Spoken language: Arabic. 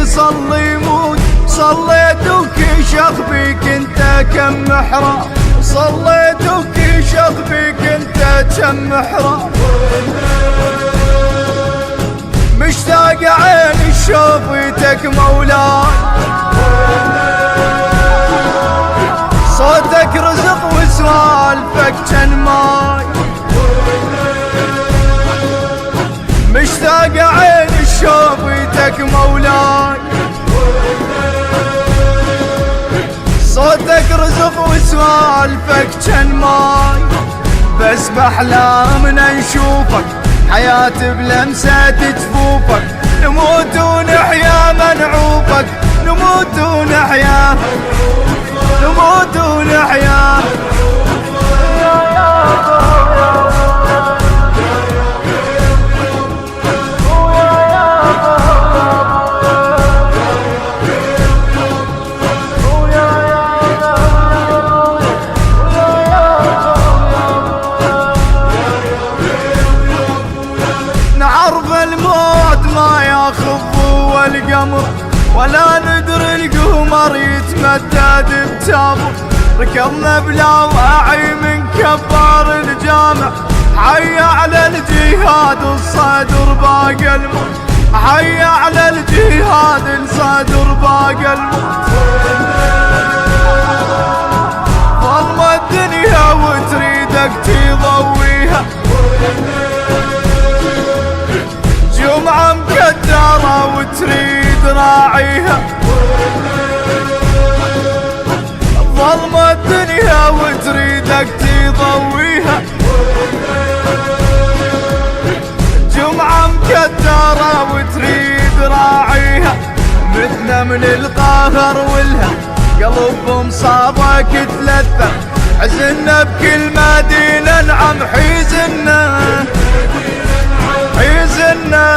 يصلي يموت، صليت وكشخ بيك انت كم محراب، صليت وكشخ بيك انت كم محراب. مشتاق عيني شوفتك مولاي، صوتك رزق وسوالفك جن ماي. مشتاق عيني شوفتك مولاي، صوتك رزق وسوالفك جن ماي. بس بأحلامنا نشوفك، حياة بلمسة جفوفك، نموت ونحيا منعوفك، نموت ونحيا، نموت ونحيا. نعرف الموت ما ياخذ والقمر، ولا ندري القمر يتمدد بتابر. ركضنا بلا وعي من كبار الجامع، حي على الجهاد الصدر باقى الموت، حي على الجهاد الصدر باقى الموت. ظلمة الدنيا وتريدك تضويها، جمعة مقدرة وتريد راعيها. ظلمة الدنيا وتريدك تضويها، جمعة مقدرة وتريد راعيها. متنا من القهر والها قلب مصابك تلثى، حزنا بكل مدينة نعم حيزنا، حيزنا.